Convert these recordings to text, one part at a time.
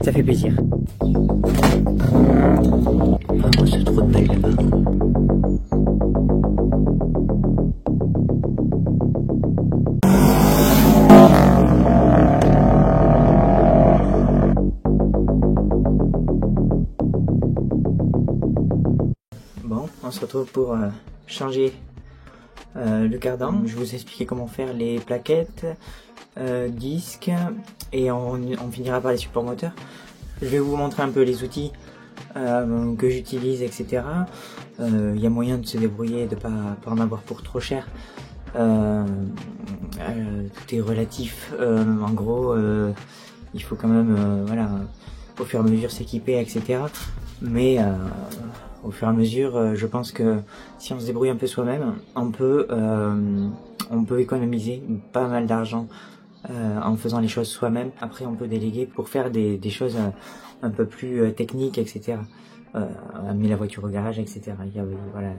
Ça fait plaisir. Ah, c'est trop de belles là-bas. Bon, on se retrouve pour changer le cardan. Je vais vous expliquer comment faire les plaquettes, disques, et on finira par les supports moteurs. Je vais vous montrer un peu les outils que j'utilise, etc. Il y a moyen de se débrouiller, de pas en avoir pour trop cher. Tout est relatif. En gros, il faut quand même, voilà, au fur et à mesure s'équiper, etc. Mais au fur et à mesure, je pense que si on se débrouille un peu soi-même, on peut économiser pas mal d'argent en faisant les choses soi-même. Après, on peut déléguer pour faire des choses un peu plus techniques, etc. Amener la voiture au garage, etc. Voilà.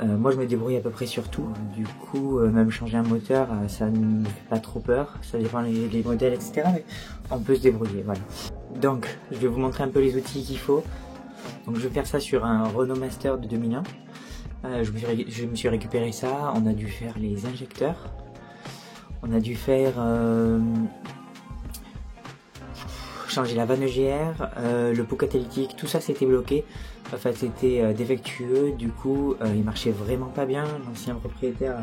Moi, je me débrouille à peu près sur tout. Du coup, même changer un moteur, ça ne me fait pas trop peur. Ça dépend les modèles, etc. Mais on peut se débrouiller, voilà. Donc, je vais vous montrer un peu les outils qu'il faut. Donc, je vais faire ça sur un Renault Master de 2001. Je me suis récupéré ça. On a dû faire les injecteurs. On a dû faire changer la vanne EGR, le pot catalytique, tout ça c'était bloqué. Enfin, c'était défectueux, du coup il marchait vraiment pas bien. L'ancien propriétaire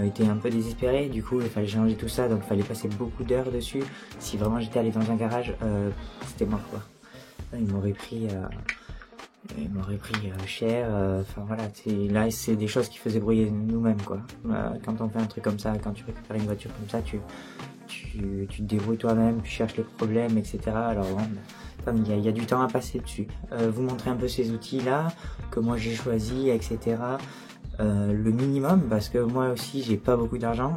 était un peu désespéré, du coup il fallait changer tout ça, donc il fallait passer beaucoup d'heures dessus. Si vraiment j'étais allé dans un garage, c'était mort quoi. Il m'aurait pris cher. Enfin voilà, là c'est des choses qui faisaient brouiller nous-mêmes quoi. Quand on fait un truc comme ça, quand tu récupères une voiture comme ça, tu te débrouilles toi-même, tu cherches les problèmes, etc. Alors bon, il y a du temps à passer dessus. Vous montrer un peu ces outils là que moi j'ai choisi, etc. Le minimum, parce que moi aussi j'ai pas beaucoup d'argent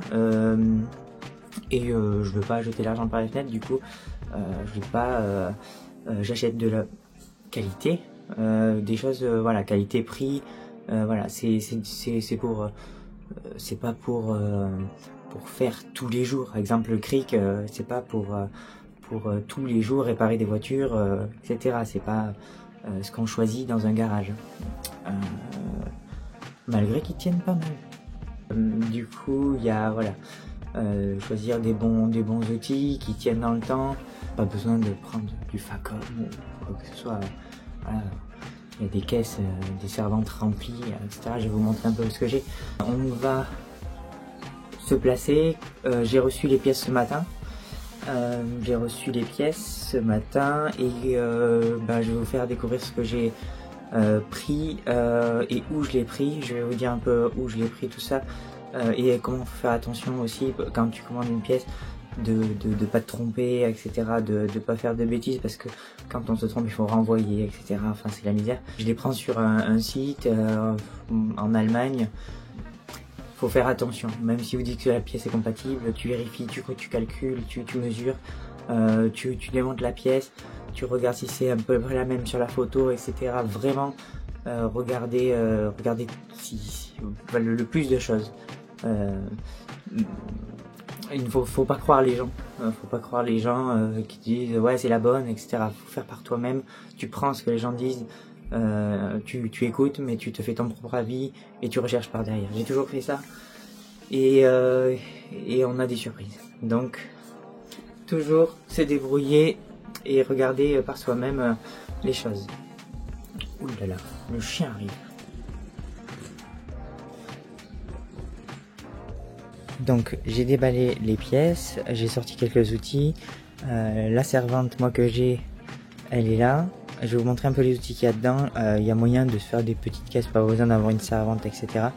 et je veux pas jeter l'argent par les fenêtres. Du coup je vais pas j'achète de la qualité, des choses voilà, qualité prix, voilà, c'est pour c'est pas pour faire tous les jours. Par exemple le cric, c'est pas pour tous les jours réparer des voitures, etc. C'est pas ce qu'on choisit dans un garage, malgré qu'ils tiennent pas mal. Du coup il y a voilà, choisir des bons outils qui tiennent dans le temps. Pas besoin de prendre du Facom ou quoi que ce soit. Voilà. Il y a des caisses, des servantes remplies, etc. Je vais vous montrer un peu ce que j'ai. On va se placer. J'ai reçu les pièces ce matin. Et je vais vous faire découvrir ce que j'ai pris et où je l'ai pris. Je vais vous dire un peu où je l'ai pris, tout ça. Et comment faire attention aussi quand tu commandes une pièce, de pas te tromper, etc. De pas faire de bêtises, parce que quand on se trompe il faut renvoyer, etc. Enfin c'est la misère. Je les prends sur un site en Allemagne. Faut faire attention, même si vous dites que la pièce est compatible, tu vérifies, tu calcules, tu mesures, tu démontes la pièce, tu regardes si c'est à peu près la même sur la photo, etc. Vraiment regardez le plus de choses. Il ne faut pas croire les gens. Faut pas croire les gens qui disent ouais c'est la bonne, etc. Faut faire par toi-même. Tu prends ce que les gens disent, tu écoutes, mais tu te fais ton propre avis et tu recherches par derrière. J'ai toujours fait ça et on a des surprises. Donc toujours se débrouiller et regarder par soi-même les choses. Ouh là là, le chien arrive. Donc j'ai déballé les pièces, j'ai sorti quelques outils, la servante moi que j'ai, elle est là. Je vais vous montrer un peu les outils qu'il y a dedans. Il y a moyen de se faire des petites caisses, pas besoin d'avoir une servante, etc.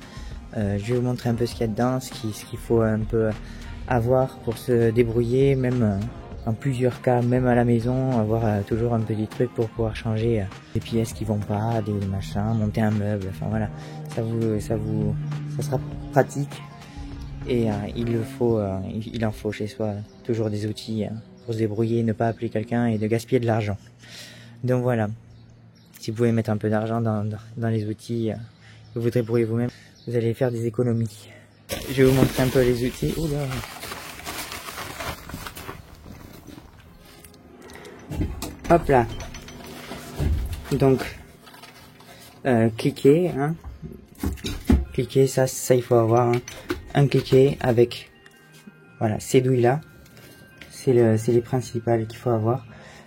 Je vais vous montrer un peu ce qu'il y a dedans, ce qu'il faut un peu avoir pour se débrouiller, même en plusieurs cas, même à la maison, avoir toujours un petit truc pour pouvoir changer des pièces qui vont pas, des machins, monter un meuble, enfin voilà, ça sera pratique. Et il en faut chez soi toujours des outils pour se débrouiller, ne pas appeler quelqu'un et de gaspiller de l'argent. Donc voilà, si vous pouvez mettre un peu d'argent dans les outils que vous débrouillez vous-même, vous allez faire des économies. Je vais vous montrer un peu les outils. Oula. Hop là. Donc, cliquez, hein. Cliquez, ça il faut avoir hein, un cliquet avec, voilà, ces douilles là. C'est les principales qu'il faut avoir.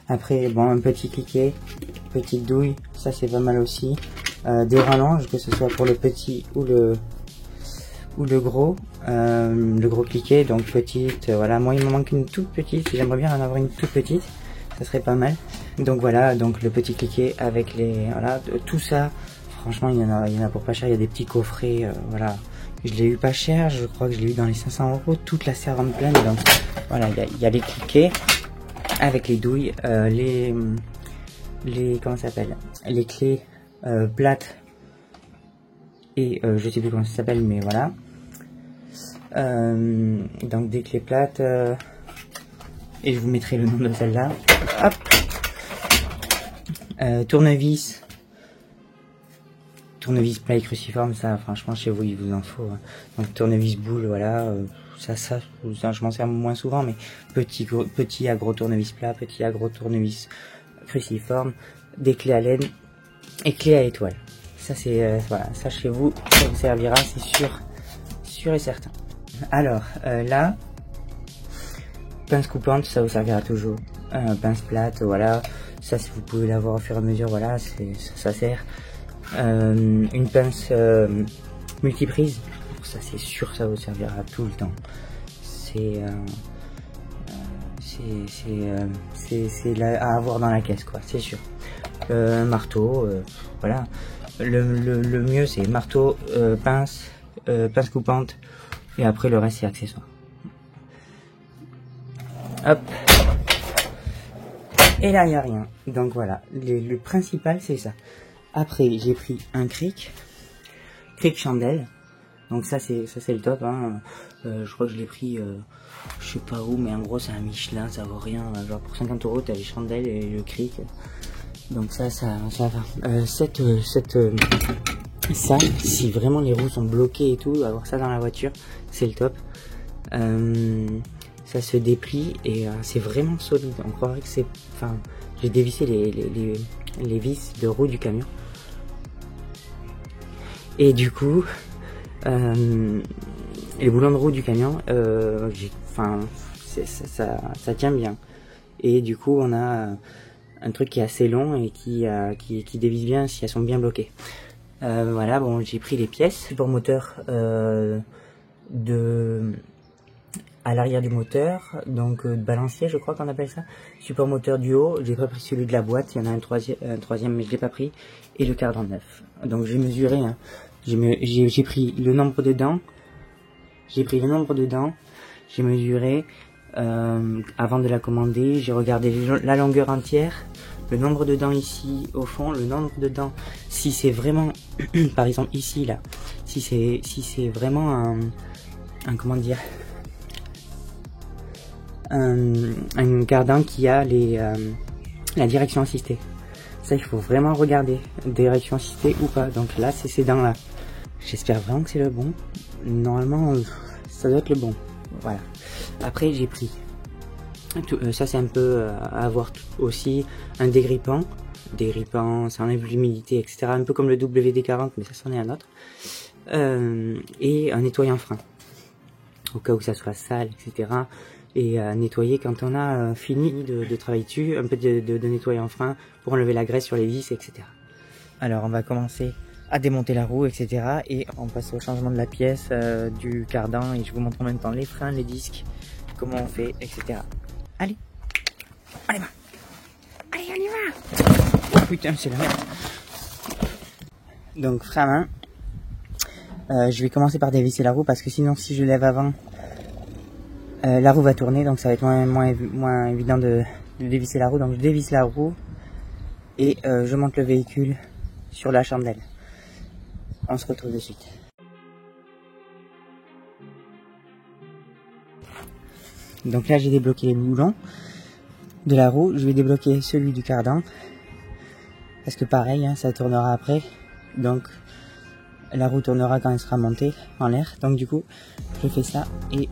Après, bon, un petit cliquet, petite douille, ça c'est pas mal aussi. Des rallonges, que ce soit pour le petit ou le gros cliquet, donc petite, voilà. Moi il me manque une toute petite, j'aimerais bien en avoir une toute petite, ça serait pas mal. Donc voilà, donc le petit cliquet avec les, voilà, tout ça. Franchement, il y en a pour pas cher. Il y a des petits coffrets, voilà. Je l'ai eu pas cher, je crois que je l'ai eu dans les 500 €, toute la servante pleine. Donc voilà, il y a les cliquets avec les douilles, les comment ça s'appelle, les clés plates et je sais plus comment ça s'appelle, mais voilà. Donc des clés plates et je vous mettrai le nom de celle-là. Hop, tournevis plat et cruciforme, ça franchement chez vous il vous en faut hein. Donc tournevis boule, voilà, ça je m'en sers moins souvent, mais petit à gros tournevis plat, petit à gros tournevis cruciforme, des clés à laine et clés à étoile. Ça c'est voilà, ça chez vous ça vous servira, c'est sûr et certain. Alors là, pince coupante, ça vous servira toujours. Pince plate, voilà, ça vous pouvez l'avoir au fur et à mesure, voilà, ça sert. Une pince multiprise, ça c'est sûr, ça vous servira tout le temps. C'est à avoir dans la caisse, quoi, c'est sûr. Un marteau, voilà. Le mieux c'est marteau, pince coupante, et après le reste c'est accessoire. Hop. Et là il n'y a rien. Donc voilà, le principal c'est ça. Après j'ai pris un cric chandelle. Donc ça c'est le top hein. Je crois que je l'ai pris je sais pas où, mais en gros c'est un Michelin, ça vaut rien, genre pour 50 € t'as les chandelles et le cric. Donc ça va. Ça, si vraiment les roues sont bloquées et tout, avoir ça dans la voiture, c'est le top. Ça se déplie et c'est vraiment solide. On croirait que c'est, enfin, j'ai dévissé les vis de roue du camion. Et du coup, les boulons de roue du camion, ça tient bien. Et du coup, on a un truc qui est assez long et qui dévisse bien si elles sont bien bloquées. Voilà, bon, j'ai pris les pièces. Support moteur à l'arrière du moteur, donc balancier, je crois qu'on appelle ça. Support moteur du haut, j'ai pas pris celui de la boîte, il y en a un troisième mais je l'ai pas pris. Et le cadran neuf. Donc j'ai mesuré, hein. J'ai pris le nombre de dents. J'ai mesuré avant de la commander. J'ai regardé la longueur entière, le nombre de dents ici au fond, le nombre de dents. Si c'est vraiment, par exemple ici là, si c'est vraiment un comment dire, un cardan qui a la direction assistée. Ça il faut vraiment regarder, direction assistée ou pas. Donc là c'est ces dents là. J'espère vraiment que c'est le bon. Normalement ça doit être le bon. Voilà. Après j'ai pris ça c'est un peu à avoir aussi, un dégrippant, ça enlève l'humidité, etc. Un peu comme le WD-40, mais ça c'en est un autre. Et un nettoyant frein, au cas où ça soit sale, etc. Et à nettoyer quand on a fini de travailler dessus, un peu de nettoyant frein pour enlever la graisse sur les vis, etc. Alors on va commencer à démonter la roue, etc. Et on passe au changement de la pièce, du cardan, et je vous montre en même temps les freins, les disques, comment on fait, etc. Allez, on y va. Allez, on y va. Oh putain, c'est la merde. Donc frein à main. Je vais commencer par dévisser la roue parce que sinon si je lève avant, la roue va tourner, donc ça va être moins évident de dévisser la roue. Donc je dévisse la roue et je monte le véhicule sur la chandelle. On se retrouve de suite. Donc là j'ai débloqué les boulons de la roue, je vais débloquer celui du cardan parce que pareil hein, ça tournera après, donc la roue tournera quand elle sera montée en l'air. Donc du coup je fais ça et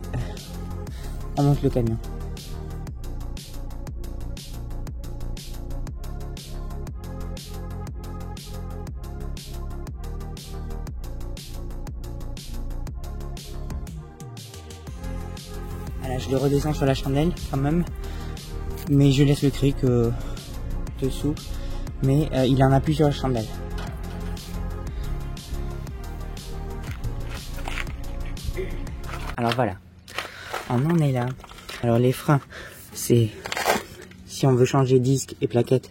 on monte le camion. Voilà, je le redescends sur la chandelle quand même, mais je laisse le cric dessous, mais il en appuie sur la chandelle. Alors voilà, on en est là. Alors les freins, c'est si on veut changer disque et plaquette,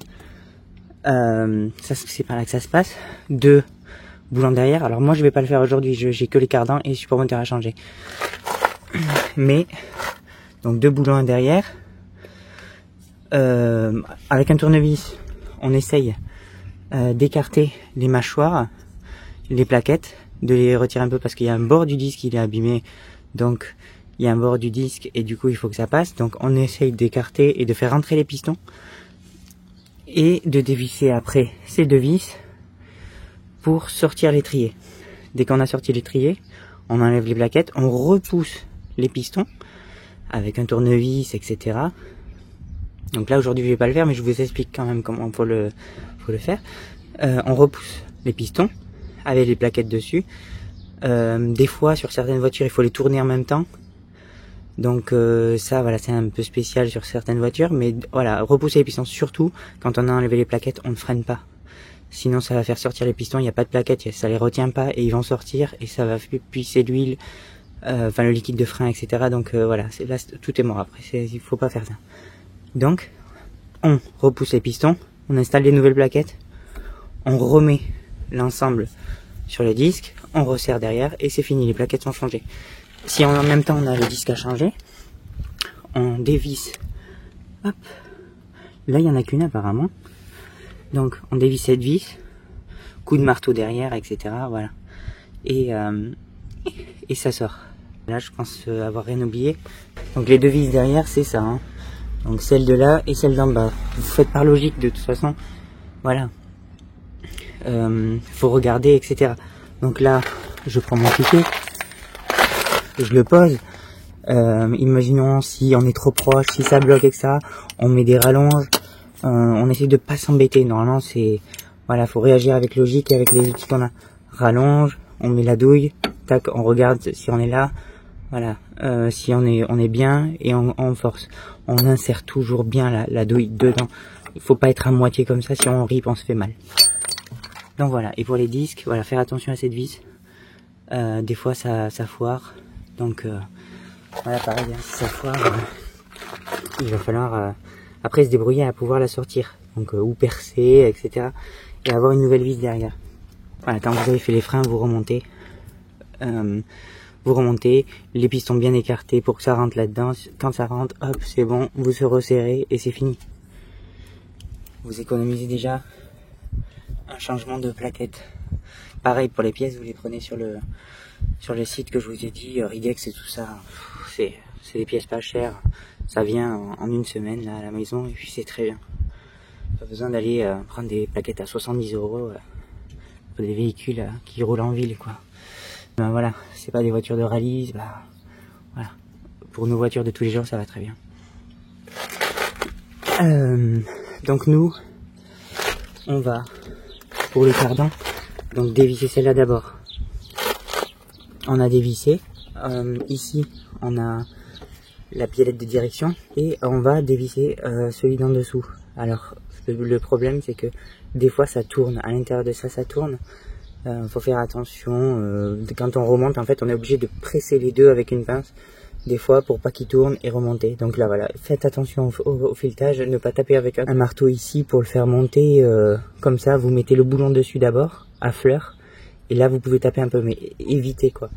ça c'est par là que ça se passe. 2 boulons derrière. Alors moi je vais pas le faire aujourd'hui, j'ai que les cardans et support moteur à changer. Mais donc 2 boulons derrière. Avec un tournevis, on essaye d'écarter les mâchoires, les plaquettes, de les retirer un peu parce qu'il y a un bord du disque qui est abîmé. Donc il y a un bord du disque et du coup il faut que ça passe. Donc on essaye d'écarter et de faire rentrer les pistons et de dévisser après ces 2 vis pour sortir l'étrier. Dès qu'on a sorti l'étrier, on enlève les plaquettes, on repousse les pistons avec un tournevis, etc. Donc là aujourd'hui je vais pas le faire, mais je vous explique quand même comment faut le faire. On repousse les pistons avec les plaquettes dessus. Des fois sur certaines voitures il faut les tourner en même temps. Donc ça voilà, c'est un peu spécial sur certaines voitures, mais voilà, repousser les pistons, surtout quand on a enlevé les plaquettes, on ne freine pas. Sinon ça va faire sortir les pistons, il n'y a pas de plaquettes, ça les retient pas et ils vont sortir et ça va puiser l'huile, enfin le liquide de frein, etc. Donc voilà, là tout est mort après, il faut pas faire ça. Donc on repousse les pistons, on installe les nouvelles plaquettes, on remet l'ensemble sur le disque, on resserre derrière et c'est fini, les plaquettes sont changées. Si en même temps on a le disque à changer, on dévisse, hop, là il n'y en a qu'une apparemment, donc on dévisse cette vis, coup de marteau derrière, etc. Voilà, et ça sort. Là je pense avoir rien oublié, donc les 2 vis derrière c'est ça, hein. Donc celle de là et celle d'en bas, vous faites par logique de toute façon, voilà, faut regarder, etc. Donc là je prends mon ticket, je le pose, imaginons si on est trop proche, si ça bloque, etc. On met des rallonges, on essaie de pas s'embêter. Normalement c'est, voilà, faut réagir avec logique et avec les outils qu'on a. Rallonge, on met la douille, tac, on regarde si on est là, voilà, si on est bien et on force. On insère toujours bien la douille dedans. Il faut pas être à moitié comme ça, si on rip on se fait mal. Donc voilà, et pour les disques, voilà, faire attention à cette vis. Des fois ça foire. Donc voilà, pareil, hein, si ça foire, il va falloir après se débrouiller à pouvoir la sortir. Donc ou percer, etc. Et avoir une nouvelle vis derrière. Voilà, quand vous avez fait les freins, vous remontez. Vous remontez, les pistons bien écartés pour que ça rentre là-dedans. Quand ça rentre, hop, c'est bon, vous se resserrez et c'est fini. Vous économisez déjà un changement de plaquette. Pareil pour les pièces, vous les prenez sur le site que je vous ai dit, Ridex et tout ça. C'est des pièces pas chères. Ça vient en une semaine là, à la maison et puis c'est très bien. Pas besoin d'aller prendre des plaquettes à 70 € pour des véhicules qui roulent en ville, quoi. Ben voilà, c'est pas des voitures de rallye, bah voilà. Pour nos voitures de tous les jours, ça va très bien. Donc nous, on va pour le cardan, donc dévisser celle-là d'abord. On a dévissé. Ici, on a la biellette de direction et on va dévisser celui d'en dessous. Alors le problème c'est que des fois ça tourne, à l'intérieur de ça tourne. Faut faire attention, quand on remonte en fait on est obligé de presser les deux avec une pince des fois pour pas qu'ils tournent et remonter. Donc là voilà, faites attention au filetage, ne pas taper avec un marteau ici pour le faire monter comme ça. Vous mettez le boulon dessus d'abord à fleur et là vous pouvez taper un peu, mais évitez quoi.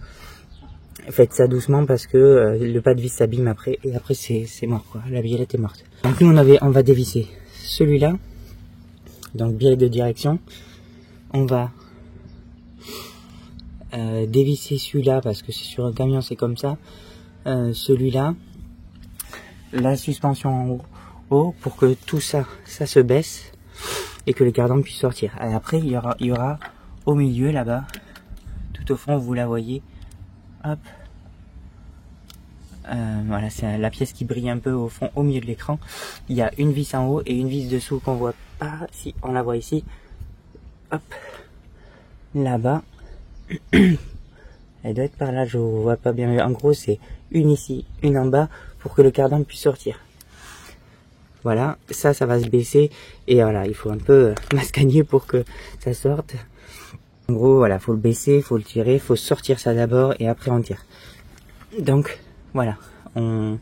Faites ça doucement parce que le pas de vis s'abîme après et après c'est mort quoi, la biellette est morte. Donc nous on va dévisser celui-là, donc biellette de direction. On va dévisser celui-là parce que c'est sur un camion, c'est comme ça. Celui-là, la suspension en haut pour que tout ça se baisse et que le cardan puisse sortir. Et après il y aura au milieu là-bas, tout au fond, vous la voyez, hop, voilà, c'est la pièce qui brille un peu au fond, au milieu de l'écran. Il y a une vis en haut et une vis dessous qu'on voit pas, si on la voit ici, hop, là-bas. Elle doit être par là, je vois pas bien. Mais en gros, c'est une ici, une en bas, pour que le cardan puisse sortir. Voilà, ça va se baisser. Et voilà, il faut un peu mascagner pour que ça sorte. En gros, voilà, faut le baisser, faut le tirer, faut sortir ça d'abord et après on tire. Donc, voilà, on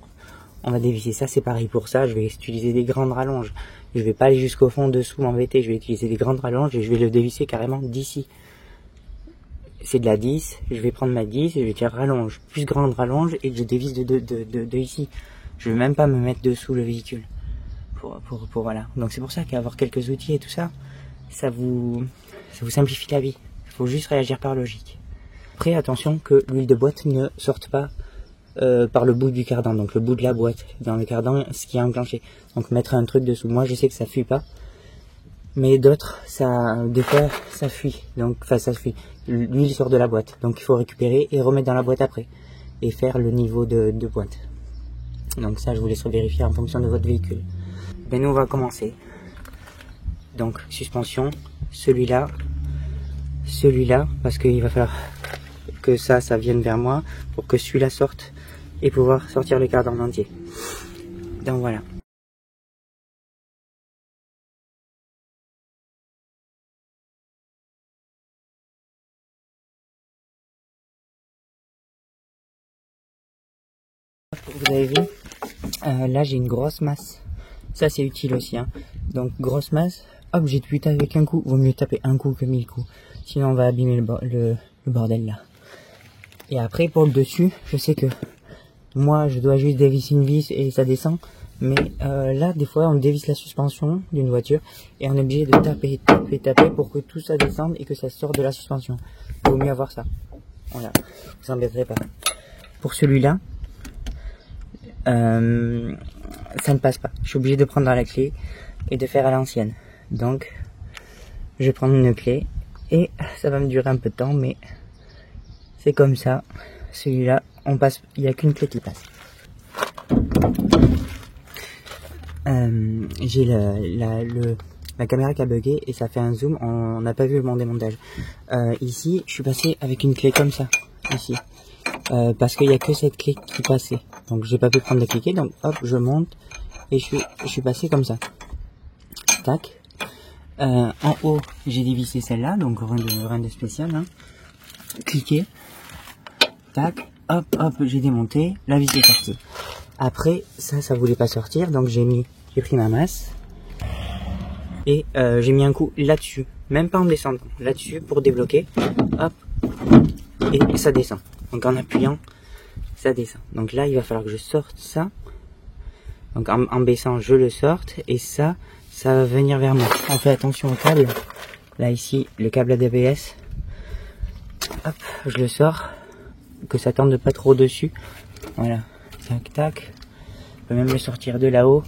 va dévisser ça. C'est pareil pour ça, je vais utiliser des grandes rallonges. Je vais pas aller jusqu'au fond dessous m'embêter, je vais utiliser des grandes rallonges et je vais le dévisser carrément d'ici. C'est de la 10, je vais prendre ma 10 et je vais dire rallonge, plus grande rallonge et je dévisse de ici. Je vais même pas me mettre dessous le véhicule. Pour voilà. Donc c'est pour ça qu'avoir quelques outils et tout ça, ça vous simplifie la vie. Il faut juste réagir par logique. Après, attention que l'huile de boîte ne sorte pas par le bout du cardan, donc le bout de la boîte, dans le cardan, ce qui est enclenché. Donc mettre un truc dessous. Moi je sais que ça fuit pas, mais d'autres, des fois, ça fuit. Donc, enfin, ça fuit. L'huile sort de la boîte, donc il faut récupérer et remettre dans la boîte après, et faire le niveau de boîte. Donc ça, je vous laisserai vérifier en fonction de votre véhicule. Ben nous, on va commencer. Donc, suspension, celui-là, parce qu'il va falloir que ça vienne vers moi, pour que celui-là sorte, et pouvoir sortir le cardan entier. Donc voilà. Vous avez vu, là j'ai une grosse masse. Ça c'est utile aussi, hein. Donc grosse masse, hop, j'ai tout tapé avec un coup. Vaut mieux taper un coup que 1000 coups. Sinon on va abîmer le bordel là. Et après pour le dessus, je sais que moi je dois juste dévisser une vis et ça descend. Mais là des fois on dévisse la suspension d'une voiture et on est obligé de taper pour que tout ça descende et que ça sorte de la suspension. Il vaut mieux avoir ça. Voilà, vous embêterez pas. Pour celui-là, ça ne passe pas. Je suis obligé de prendre la clé et de faire à l'ancienne. Donc, je vais prendre une clé et ça va me durer un peu de temps, mais c'est comme ça. Celui-là, on passe. Il n'y a qu'une clé qui passe. J'ai la caméra qui a bugué et ça fait un zoom. On n'a pas vu mon démontage. Ici, je suis passé avec une clé comme ça. Ici. Parce qu'il n'y a que cette clé qui passait. Donc j'ai pas pu prendre la cliquer, donc hop, je monte et je suis passé comme ça. Tac. En haut, j'ai dévissé celle-là, donc rien de spécial. Hein. Cliquez. Tac. Hop, hop, j'ai démonté. La vis est sortie. Après, ça voulait pas sortir, donc j'ai pris ma masse et j'ai mis un coup là-dessus, même pas en descendant, là-dessus pour débloquer. Hop. Et ça descend. Donc en appuyant, ça descend. Donc là, il va falloir que je sorte ça. Donc en baissant, je le sorte. Et ça va venir vers moi. On fait attention au câble. Là, ici, le câble ABS. Hop, je le sors. Que ça tende pas trop dessus. Voilà. Tac, tac. Je peux même le sortir de là-haut.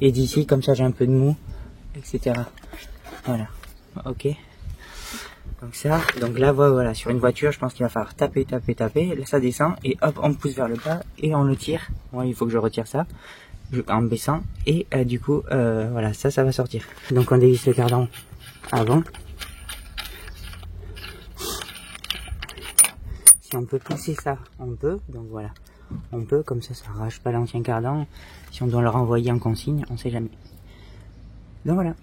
Et d'ici, comme ça, j'ai un peu de mou. Etc. Voilà. Ok. Donc ça, donc là voilà, sur une voiture, je pense qu'il va falloir taper, là ça descend, et hop, on pousse vers le bas, et on le tire. Bon, il faut que je retire ça, en baissant, et du coup, voilà, ça va sortir. Donc on dévisse le cardan avant. Si on peut pousser ça, on peut, donc voilà. On peut, comme ça arrache pas l'ancien cardan. Si on doit le renvoyer en consigne, on sait jamais. Donc voilà,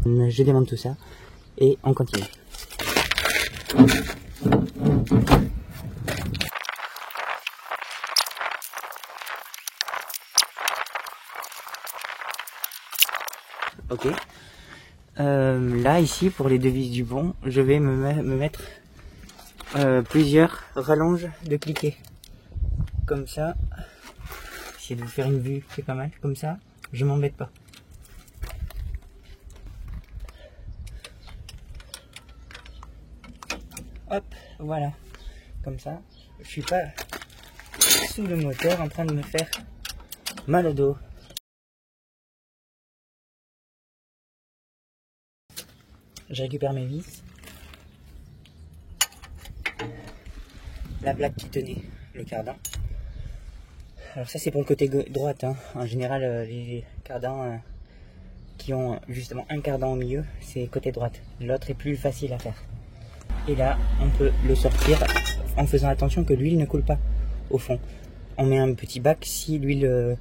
je démonte tout ça, et on continue. Ok. Là ici pour les devises du bon, je vais me mettre plusieurs rallonges de cliquet. Comme ça. Essayer de vous faire une vue, c'est pas mal. Comme ça, je m'embête pas. Hop, voilà. Comme ça, je suis pas sous le moteur en train de me faire mal au dos. Je récupère mes vis. La plaque qui tenait le cardan. Alors ça c'est pour le côté droite. Hein. En général, les cardans qui ont justement un cardan au milieu, c'est côté droite. L'autre est plus facile à faire. Et là, on peut le sortir en faisant attention que l'huile ne coule pas au fond. On met un petit bac si l'huile...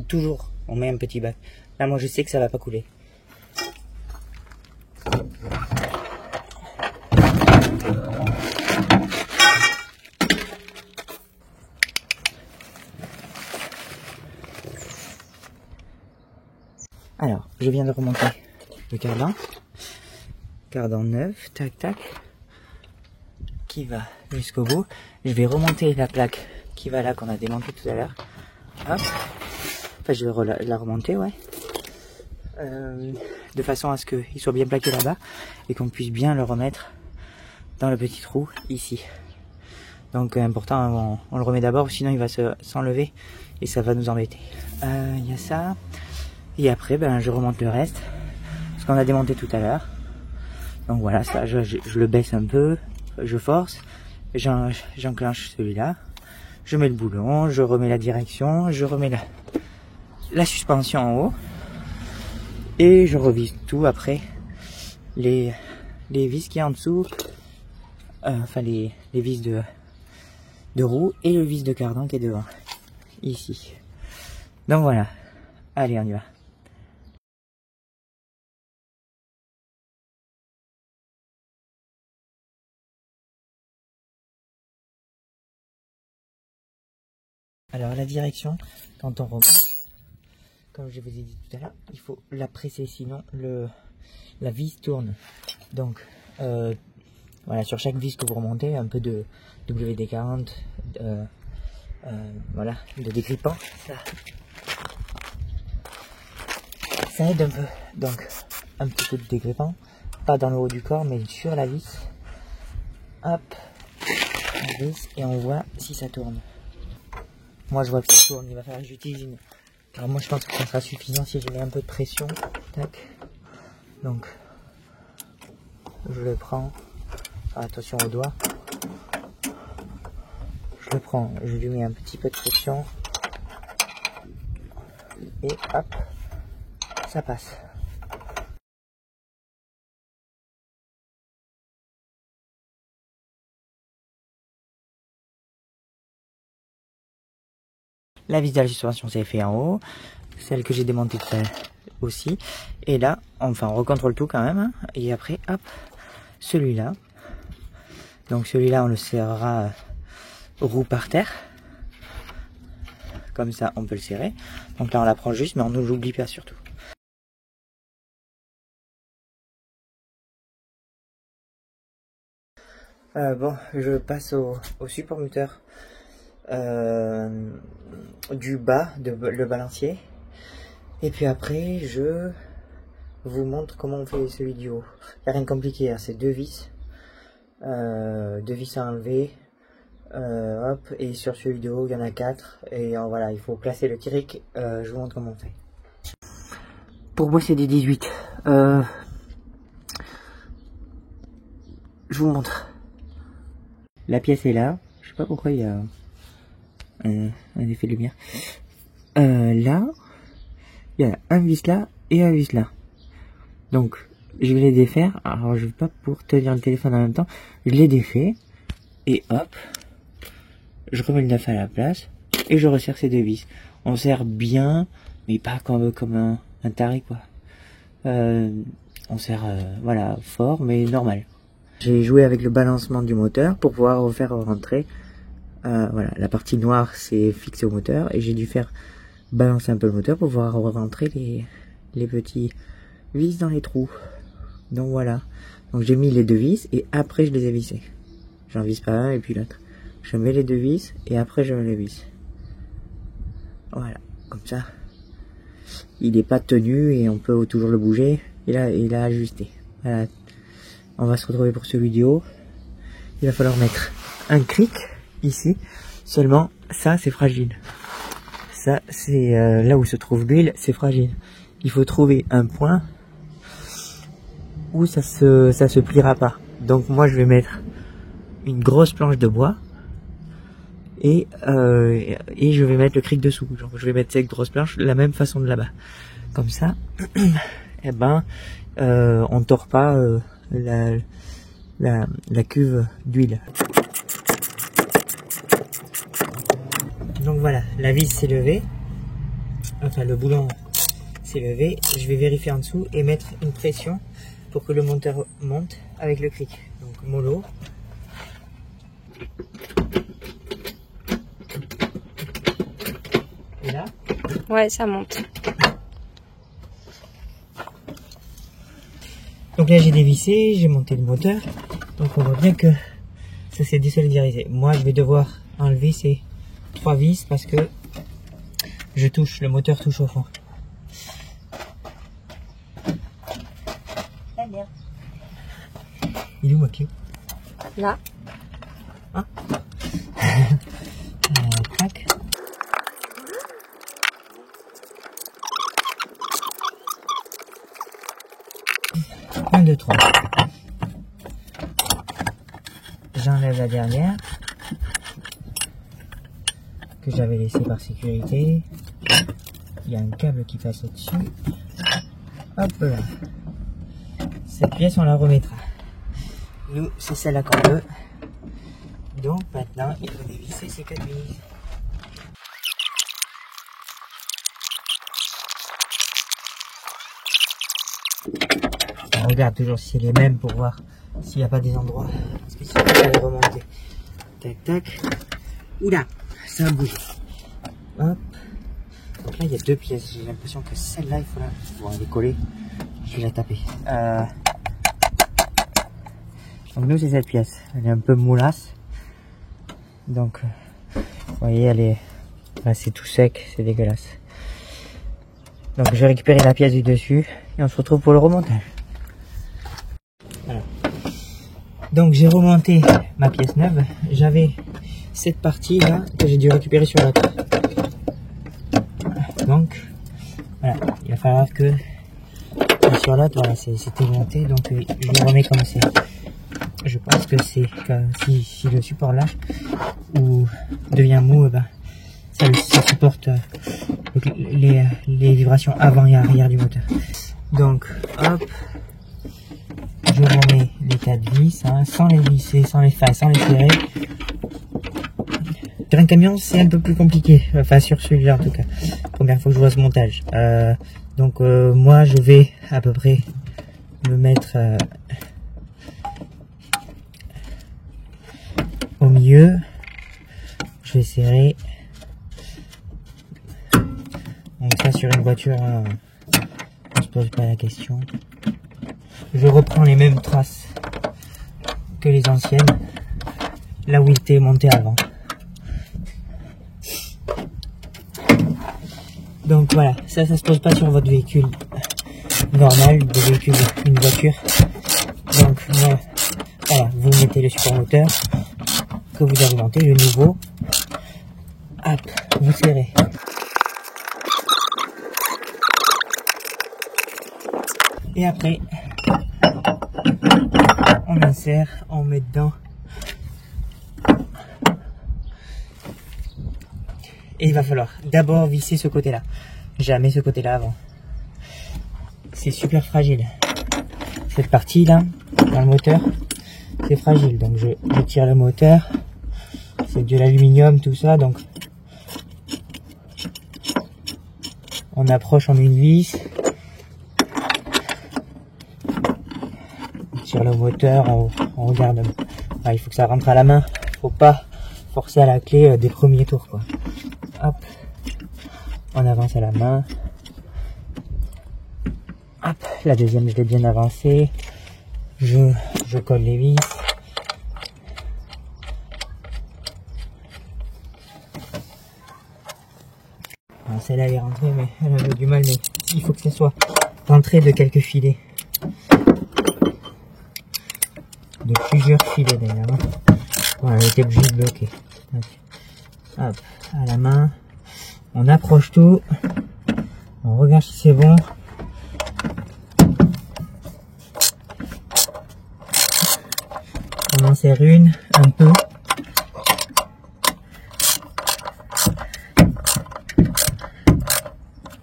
toujours, on met un petit bac. Là, moi, je sais que ça va pas couler. Alors, je viens de remonter le cardan neuf, tac tac, qui va jusqu'au bout. Je vais remonter la plaque qui va là, qu'on a démontée tout à l'heure. Hop, enfin je vais la remonter, ouais, de façon à ce qu'il soit bien plaqué là-bas et qu'on puisse bien le remettre dans le petit trou ici. Donc important, on le remet d'abord, sinon il va s'enlever et ça va nous embêter. Il y a ça. Et après, ben, je remonte le reste, ce qu'on a démonté tout à l'heure. Donc voilà, ça, je le baisse un peu, je force, j'enclenche celui-là, je mets le boulon, je remets la direction, je remets la suspension en haut, et je revise tout après, les vis qui est en dessous, enfin les vis de roue et le vis de cardan qui est devant, ici. Donc voilà, allez on y va. Alors la direction, quand on remonte, comme je vous ai dit tout à l'heure, il faut la presser, sinon la vis tourne. Donc voilà, sur chaque vis que vous remontez, un peu de WD-40, voilà, de dégrippant, ça aide un peu. Donc un petit peu de dégrippant, pas dans le haut du corps, mais sur la vis. Hop, la vis, et on voit si ça tourne. Moi je vois que ça tourne, il va falloir que j'utilise une... Alors moi je pense que ça sera suffisant si je mets un peu de pression. Tac. Donc je le prends. Attention aux doigts. Je le prends, je lui mets un petit peu de pression. Et hop, ça passe. La vis de la suspension c'est fait en haut, celle que j'ai démontée tout à l'heure aussi. Et là, enfin on recontrôle tout quand même, hein. Et après, hop, celui-là. Donc celui-là on le serrera roue par terre. Comme ça on peut le serrer. Donc là on la prend juste, mais on ne l'oublie pas surtout. Bon, je passe au support moteur. Du bas, le balancier, et puis après je vous montre comment on fait celui du haut. Il n'y a rien de compliqué, hein. C'est deux vis à enlever, hop, et sur celui du haut il y en a 4, et voilà, il faut placer le tiric. Je vous montre comment on fait. Pour moi c'est des 18, je vous montre. La pièce est là, je sais pas pourquoi il y a un effet de lumière. Là, il y a un vis là et un vis là. Donc, je vais les défaire. Alors, je vais pas pour tenir le téléphone en même temps. Je les défais. Et hop, je remets le neuf à la place. Et je resserre ces deux vis. On serre bien, mais pas comme un taré, quoi. On serre, voilà, fort, mais normal. J'ai joué avec le balancement du moteur pour pouvoir refaire rentrer. Voilà, la partie noire c'est fixé au moteur et j'ai dû faire balancer un peu le moteur pour pouvoir rentrer les petits vis dans les trous. Donc voilà, donc j'ai mis les deux vis et après je les ai vissés. J'en visse pas un et puis l'autre. Je mets les deux vis et après je les visse. Voilà, comme ça il n'est pas tenu et on peut toujours le bouger. Il a ajusté. Voilà. On va se retrouver pour celui du haut. Il va falloir mettre un cric ici, seulement ça c'est fragile. Ça c'est là où se trouve l'huile, c'est fragile. Il faut trouver un point où ça se pliera pas. Donc moi je vais mettre une grosse planche de bois et je vais mettre le cric dessous. Donc je vais mettre cette grosse planche de la même façon de là-bas. Comme ça, et ben on tord pas la cuve d'huile. Donc voilà, la vis s'est levée, enfin le boulon s'est levé. Je vais vérifier en dessous et mettre une pression pour que le moteur monte avec le cric. Donc mollo. Et là? Ouais, ça monte. Donc là j'ai dévissé, j'ai monté le moteur. Donc on voit bien que ça s'est désolidarisé. Moi je vais devoir enlever ces 3 vis parce que le moteur touche au fond. Il est où Makio? Là. Hein? Crac. 1, 2, 3. J'enlève la dernière que j'avais laissée par sécurité. Il y a un câble qui passe au-dessus. Hop là. Cette pièce on la remettra. Nous c'est celle-là qu'on veut. Donc maintenant il faut dévisser ces 4 vis. On regarde toujours si c'est les mêmes pour voir s'il n'y a pas des endroits spécifiques à les remonter. Tac tac. Oula, ça a bougé. Hop. Donc là il y a 2 pièces. J'ai l'impression que celle-là il faut la. Bon, elle est collée. Je vais la taper. Donc nous c'est cette pièce. Elle est un peu moulasse. Donc vous voyez elle est. Là c'est tout sec, c'est dégueulasse. Donc je vais récupérer la pièce du dessus et on se retrouve pour le remontage. Voilà. Donc j'ai remonté ma pièce neuve. J'avais cette partie là que j'ai dû récupérer sur la toile. Donc voilà, il va falloir que sur la toile, c'était monté, donc je le remets comme c'est. Je pense que c'est comme si le support lâche ou devient mou, ben, ça supporte les vibrations avant et arrière du moteur. Donc hop, je remets les 4 vis, hein, sans les visser, sans les serrer. Terrain camion c'est un peu plus compliqué, enfin sur celui-là en tout cas, première fois que je vois ce montage. Donc moi je vais à peu près me mettre au milieu, je vais serrer. Donc ça sur une voiture, on se pose pas la question. Je reprends les mêmes traces que les anciennes, là où il était monté avant. Donc voilà, ça se pose pas sur votre véhicule normal, une voiture. Donc voilà, vous mettez le support moteur que vous avez monté, le nouveau. Hop, vous serrez. Et après, on insère, on met dedans. Et il va falloir d'abord visser ce côté-là. Jamais ce côté-là avant. C'est super fragile. Cette partie-là, dans le moteur, c'est fragile. Donc je tire le moteur. C'est de l'aluminium, tout ça. Donc on approche, on met une vis. On tire le moteur, on regarde. Ah, il faut que ça rentre à la main. Faut pas forcer à la clé des premiers tours, quoi. Hop, on avance à la main. Hop, la deuxième je l'ai bien avancée. Je colle les vis. Celle-là elle est rentrée, mais elle avait du mal, mais il faut que ce soit rentré de quelques filets. De plusieurs filets d'ailleurs. Voilà, elle était obligée de bloquer. Donc, hop, à la main, on approche tout, on regarde si c'est bon. On en serre une, un peu.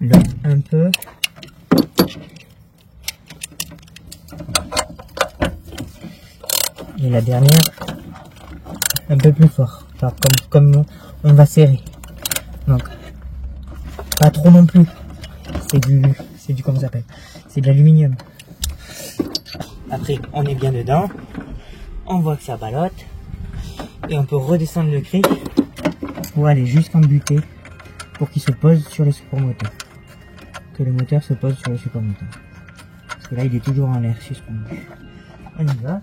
Là, un peu. Et la dernière, un peu plus fort. Alors, comme on va serrer. Donc, pas trop non plus. C'est du comment ça s'appelle? C'est de l'aluminium. Après, on est bien dedans. On voit que ça ballotte. Et on peut redescendre le cric pour aller jusqu'en butée pour qu'il se pose sur le support moteur. Que le moteur se pose sur le support moteur. Parce que là, il est toujours en l'air suspendu. On y va.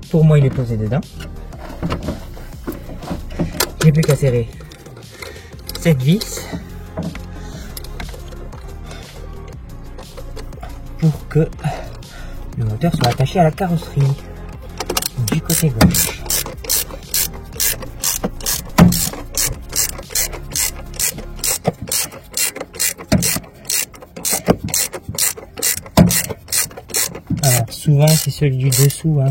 Pour moi, il est posé dedans. J'ai plus qu'à serrer cette vis pour que le moteur soit attaché à la carrosserie du côté gauche. Alors, souvent c'est celui du dessous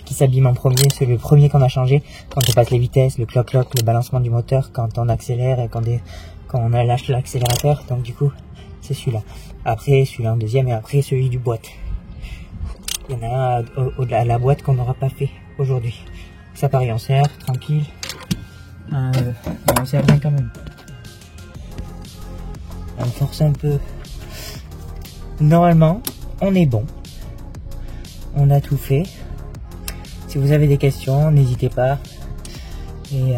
qui s'abîme en premier, c'est le premier qu'on a changé quand on passe les vitesses, le cloc-cloc, le balancement du moteur, quand on accélère et quand on lâche l'accélérateur, donc du coup c'est celui-là. Après celui-là en deuxième et après celui du boîte. Il y en a un à la boîte qu'on n'aura pas fait aujourd'hui. Ça pareil, on serre, tranquille. On serre bien quand même. On force un peu. Normalement, on est bon. On a tout fait. Si vous avez des questions, n'hésitez pas. Et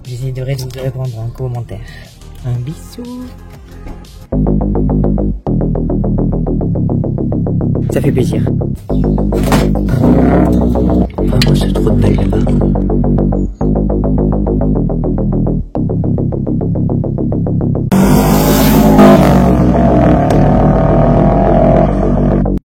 j'essaierai de vous répondre en commentaire. Un bisou. Ça fait plaisir. Ah, moi c'est trop de belle là-bas.